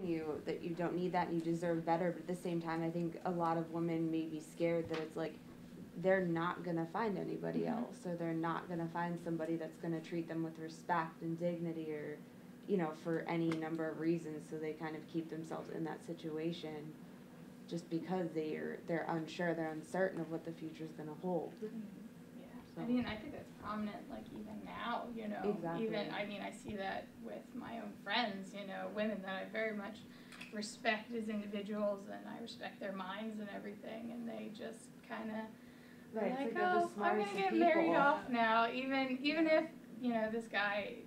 you that you don't need that and you deserve better, but at the same time, I think a lot of women may be scared that it's like, they're not gonna find anybody else, or they're not gonna find somebody that's gonna treat them with respect and dignity, or, you know, for any number of reasons, so they kind of keep themselves in that situation just because they're unsure, they're uncertain of what the future's gonna hold. Yeah, So. I mean, I think that's prominent, like, even now, you know. Exactly. Even, I mean, I see that with my own friends, you know, women that I very much respect as individuals, and I respect their minds and everything, and they just kind of, Right, like, it's like they're the oh, I'm smartest gonna get people. married off now, even if, you know, this guy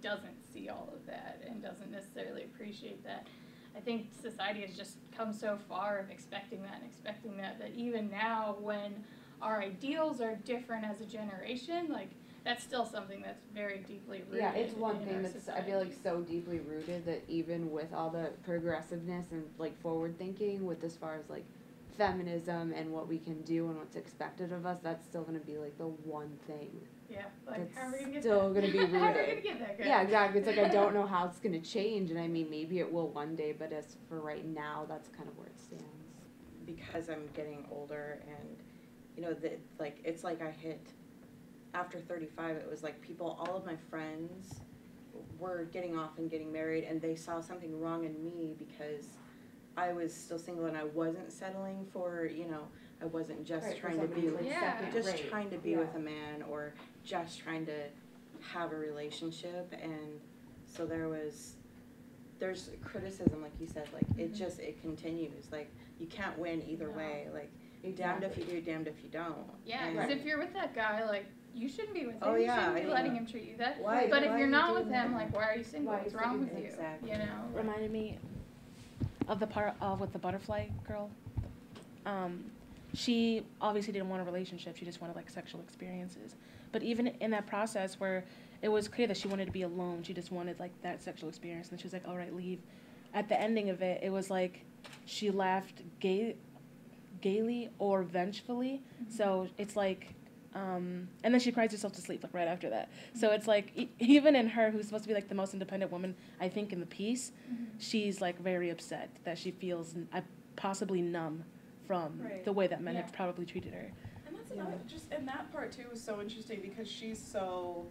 doesn't see all of that and doesn't necessarily appreciate that. I think society has just come so far of expecting that even now, when our ideals are different as a generation, like, that's still something that's very deeply rooted. Yeah, it's one in thing our that's, I society. feel like, so deeply rooted that even with all the progressiveness and, like, forward thinking with as far as, like, feminism and what we can do and what's expected of us, that's still gonna be, like, the one thing. Yeah, like, That's how are we gonna get still that? gonna be rooted. How are we gonna get that good? Yeah, exactly. It's like, I don't know how it's gonna change, and I mean, maybe it will one day, but as for right now, that's kind of where it stands. Because I'm getting older and, you know, like, it's like I hit, after 35, it was like all of my friends were getting off and getting married, and they saw something wrong in me because I was still single and I wasn't settling for, you know, I wasn't just Right, for trying to somebody be who's, like, Yeah. second just rate. trying to be Yeah. with a man, or just trying to have a relationship. And so there's criticism, like you said, like, it continues, like, you can't win either No. way, like, Exactly. damned if you do, damned if you don't. Yeah, And- because if you're with that guy, like, you shouldn't be with him. Oh, You yeah, shouldn't be I letting know. him treat you that. Why- But if why you're are you not with doing him, that? like, why are you single? Why are What's you wrong with single? you? Exactly. You know? Like, Reminded me of the part of with the butterfly girl. She obviously didn't want a relationship. She just wanted, like, sexual experiences. But even in that process where it was clear that she wanted to be alone, she just wanted, like, that sexual experience. And she was like, all right, leave. At the ending of it, it was like she left gaily or vengefully. So it's like, and then she cries herself to sleep, like, right after that. So it's like, even in her, who's supposed to be, like, the most independent woman, I think, in the piece, she's, like, very upset that she feels possibly numb from Right. the way that men Yeah. have probably treated her. And that's another, just, and that part too was so interesting because she's so,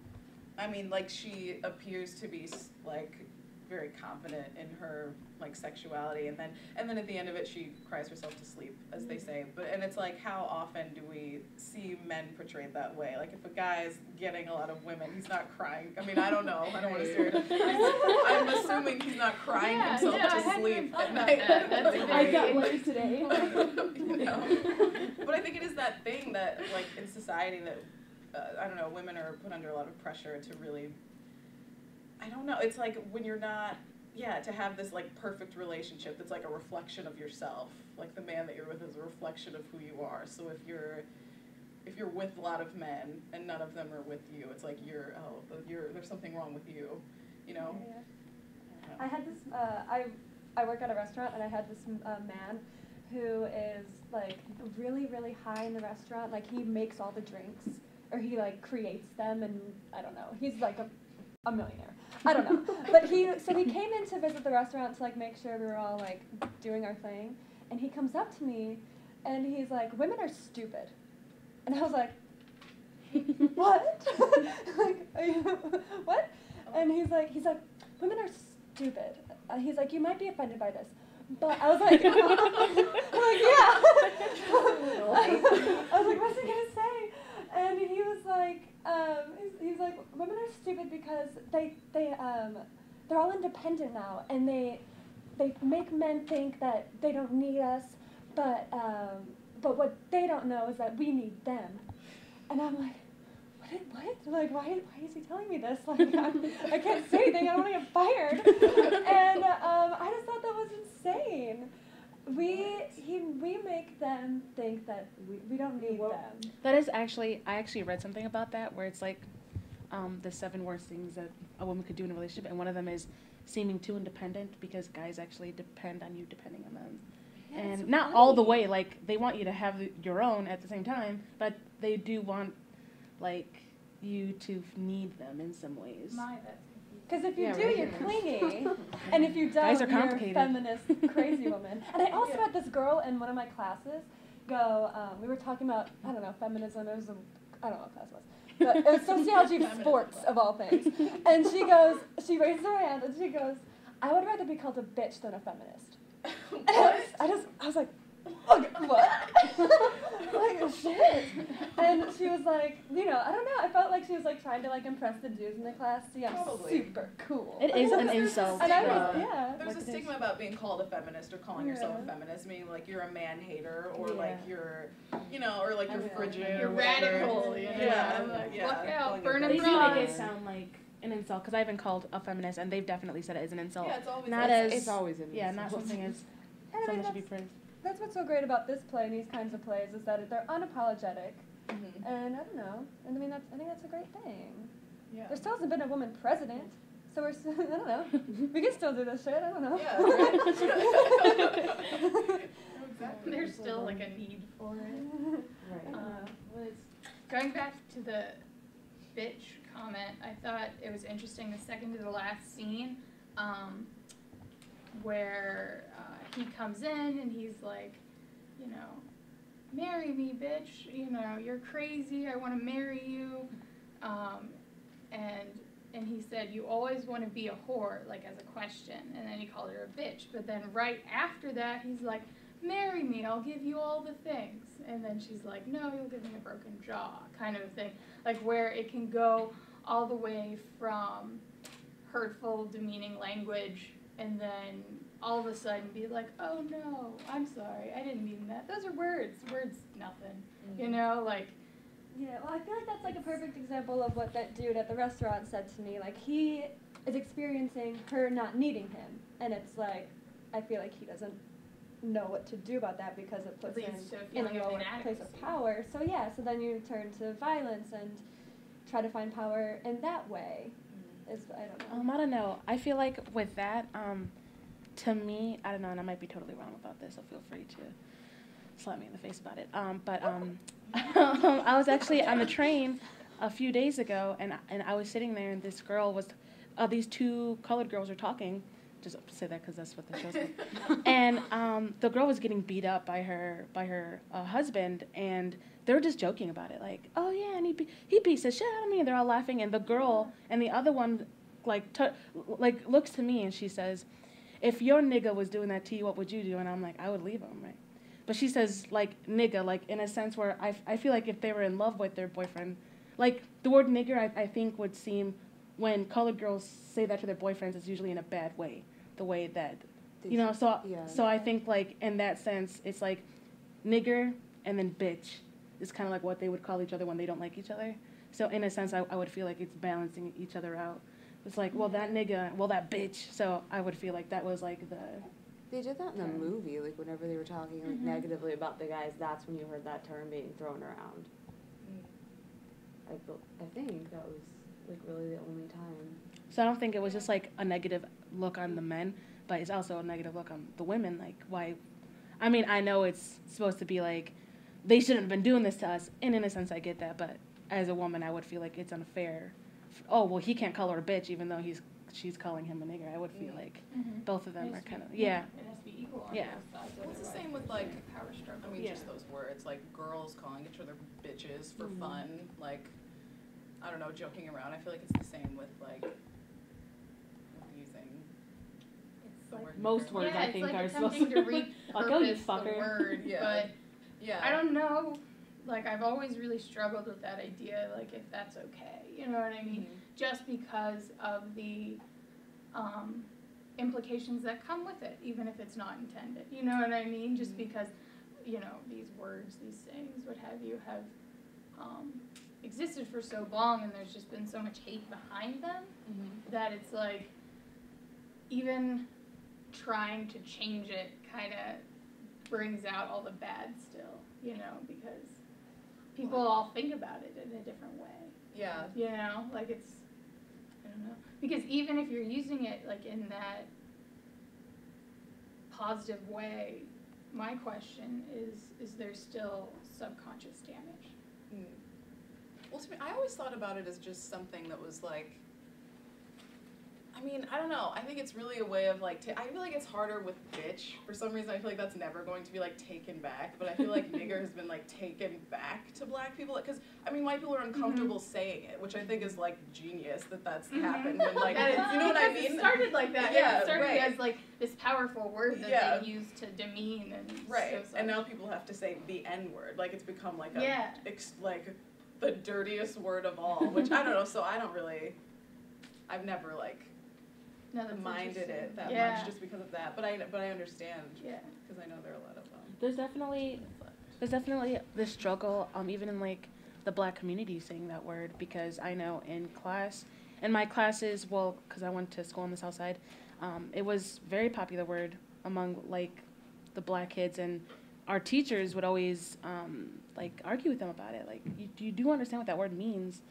I mean, like, she appears to be, like, very confident in her, like, sexuality, and then at the end of it, she cries herself to sleep, as they say. And it's like, how often do we see men portrayed that way? Like, if a guy's getting a lot of women, he's not crying. I mean, I don't know. I don't want to stereotype. I'm assuming he's not crying Yeah, himself no, I to hadn't sleep even thought at about night. that. That's Like, very- I got letters today. you know? But I think it is that thing that, like, in society that, I don't know, women are put under a lot of pressure to really, I don't know, it's like when you're not, to have this, like, perfect relationship that's like a reflection of yourself. Like, the man that you're with is a reflection of who you are. So if you're with a lot of men and none of them are with you, it's like there's something wrong with you, you know? Yeah. I had this, I work at a restaurant, and I had this man who is, like, really, really high in the restaurant. Like, he makes all the drinks, or he, like, creates them, and I don't know. He's, like, a millionaire. I don't know. But he came in to visit the restaurant to, like, make sure we were all, like, doing our thing. And he comes up to me, and he's like, "Women are stupid." And I was like, "What?" Like, what? And he's like, "Women are stupid." He's like, "You might be offended by this." But I was like, I'm like, yeah. I was like, what's he gonna say? And he was like, he's like, "Women are stupid because they're all independent now, and they make men think that they don't need us, but what they don't know is that we need them." And I'm like, what? Like, why is he telling me this? Like, I can't say anything. I don't want to get fired. And I just thought that was insane. We make them think that we don't need them. That is actually, I actually read something about that where it's like the 7 worst things that a woman could do in a relationship, and one of them is seeming too independent, because guys actually depend on you depending on them. Yeah, and so not all the way, like, they want you to have your own at the same time, but they do want, like, you to need them in some ways. My, that's confusing. Because if you Yeah, do, right. you're clingy, and if you don't, Guys are you're a complicated. feminist crazy woman. And I also had this girl in one of my classes go, we were talking about, I don't know, feminism, I don't know what class it was. But it was sociology of sports, of all things. And she goes, she raises her hand and she goes, I would rather be called a bitch than a feminist. And I was like, okay, what? Like, shit. And she was like, you know, I don't know, I felt like she was like trying to like impress the dudes in the class. See, I'm Probably. super cool. It is an insult. And I was, Stigma. yeah. There's Like a it is. stigma about being called a feminist or calling yourself a Yeah. feminist, meaning like you're a man hater or Yeah. like you're, you know, or like you're I know. frigid. You're or whatever. radical, you know. Yeah, Like, yeah. look out, Going burn against They them do bras. make it sound like an insult, because I've been called a feminist, and they've definitely said it as an insult. Yeah, it's always Not like, as It's always an yeah, not insult. something as And I mean, something should be praised. that's what's so great about this play and these kinds of plays is that they're unapologetic. Mhm. And I don't know. And I mean, I think that's a great thing. Yeah. There still hasn't been a woman president, so we're still, I don't know. We can still do this shit. I don't know. Yeah, right. Exactly. There's still like a need for it. Right. Going back to the bitch comment, I thought it was interesting the second to the last scene, where he comes in and he's like, you know, marry me, bitch. You know, you're crazy. I want to marry you. And he said, you always want to be a whore, like as a question. And then he called her a bitch. But then right after that, he's like, marry me, I'll give you all the things. And then she's like, no, you'll give me a broken jaw, kind of a thing. Like where it can go all the way from hurtful, demeaning language, and then all of a sudden be like, oh no, I'm sorry, I didn't mean that. Those are words. Words, nothing. You know, like, Yeah, well, I feel like that's like a perfect example of what that dude at the restaurant said to me. Like, he is experiencing her not needing him. And it's like, I feel like he doesn't know what to do about that because it puts him leads to a in feeling a of lower place inadequacy. of power. So yeah, so then you turn to violence and try to find power in that way. Is I don't know. I don't know. I feel like with that, to me, I don't know, and I might be totally wrong about this, so feel free to slap me in the face about it. I was actually on the train a few days ago, and I was sitting there, and this girl was, these two colored girls were talking. Just say that because that's what the show's like. And the girl was getting beat up by her husband, and they were just joking about it, like, oh yeah, and he beats the shit out of me, and they're all laughing, and the girl and the other one like looks to me and she says, if your nigga was doing that to you, what would you do? And I'm like, I would leave him, right? But she says like nigga, like in a sense where I feel like if they were in love with their boyfriend, like the word nigger I think would seem, when colored girls say that to their boyfriends, it's usually in a bad way, the way that, you know, so Yeah. so I think like in that sense it's like nigger and then bitch is kind of like what they would call each other when they don't like each other. So in a sense I would feel like it's balancing each other out. It's like, well, that nigga, well, that bitch. So I would feel like that was like the, They did that in the movie, like whenever they were talking like negatively about the guys, that's when you heard that term being thrown around. I think that was like really the only time. so I don't think it was just like a negative look on the men, but it's also a negative look on the women. Like, why? I mean, I know it's supposed to be like, they shouldn't have been doing this to us, and in a sense I get that, but as a woman I would feel like it's unfair. Oh, well, he can't call her a bitch even though she's calling him a nigger. I would feel like both of them are kind of, yeah. It has to be equal on Yeah. both sides. Well, it's the otherwise same with it's like, a power struggle. I mean, Yeah. just those words, like girls calling each other bitches for fun, like, I don't know, joking around. I feel like it's the same with like using It's the like, word. Most nigger. words yeah, I it's think like are attempting to supposed to, like, oh, you repurpose fucker. the word, Yeah. but Yeah. I don't know. Like, I've always really struggled with that idea, like, if that's okay. You know what I mean? Just because of the implications that come with it, even if it's not intended. You know what I mean? Just because, you know, these words, these sayings, what have you, have existed for so long, and there's just been so much hate behind them that it's like, even trying to change it kind of brings out all the bad still, you know, because people all think about it in a different way. Yeah. You know, like it's, I don't know. Because even if you're using it like in that positive way, my question is there still subconscious damage? Well, to me, I always thought about it as just something that was like, I mean, I don't know. I think it's really a way of like, I feel like it's harder with bitch. For some reason, I feel like that's never going to be like taken back. But I feel like nigger has been like taken back to black people. Because, I mean, white people are uncomfortable saying it, which I think is like genius that that's happened. When, like, you know what I mean? It started like that. Yeah, It started right. as like this powerful word that they used to demean and Right. so And now people have to say the N word. Like, it's become like a, like, the dirtiest word of all. Which, I don't know, so I don't really, I've never like, minded it that much just because of that, but I understand because I know there are a lot of There's definitely this struggle, even in like the black community saying that word, because I know in my classes, well, because I went to school on the South Side, it was very popular word among like the black kids, and our teachers would always like argue with them about it, like you do understand what that word means,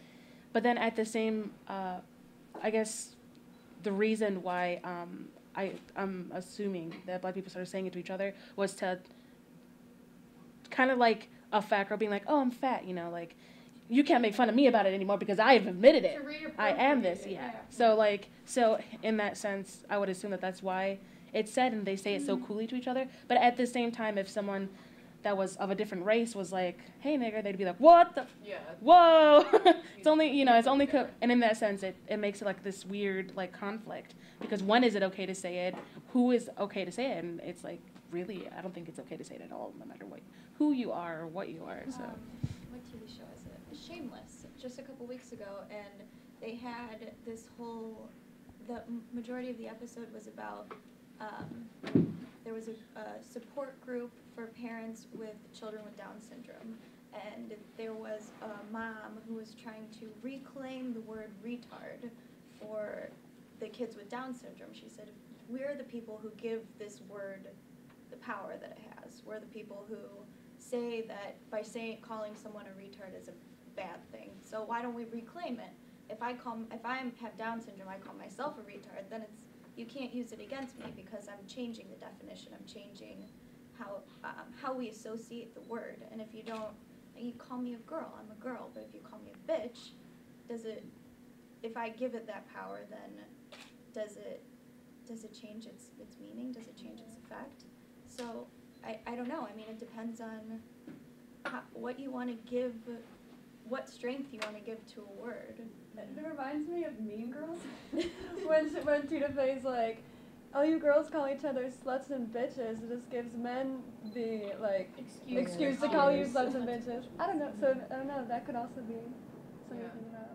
but then at the same, I guess. The reason why I'm assuming that black people started saying it to each other was to kind of like a fat girl being like, oh, I'm fat, you know, like you can't make fun of me about it anymore because I have admitted it. I am this, So in that sense, I would assume that that's why it's said, and they say it so coolly to each other. But at the same time, if someone that was of a different race was like, hey, nigger, they'd be like, what the? Yeah. Whoa. It's only, and in that sense, it makes it like this weird, like, conflict. Because when is it okay to say it? Who is okay to say it? And it's like, really, I don't think it's okay to say it at all, no matter who you are or what you are, so. What TV show is it? Shameless, just a couple weeks ago, and they had this whole, the majority of the episode was about, there was a support group for parents with children with Down syndrome, and there was a mom who was trying to reclaim the word retard for the kids with Down syndrome. She said, we're the people who give this word the power that it has. We're the people who say that by calling someone a retard is a bad thing. So why don't we reclaim it? If I have Down syndrome, I call myself a retard, then you can't use it against me because I'm changing the definition. I'm changing how we associate the word. And if you call me a girl, I'm a girl. But if you call me a bitch, if I give it that power, then does it change its meaning? Does it change its effect? So I don't know. I mean, it depends on what you want to give, what strength you want to give to a word. It reminds me of Mean Girls when Tina Fey's like, all you girls call each other sluts and bitches. It just gives men the excuse to call you sluts and bitches. I don't know. So I don't know. That could also be something to think about.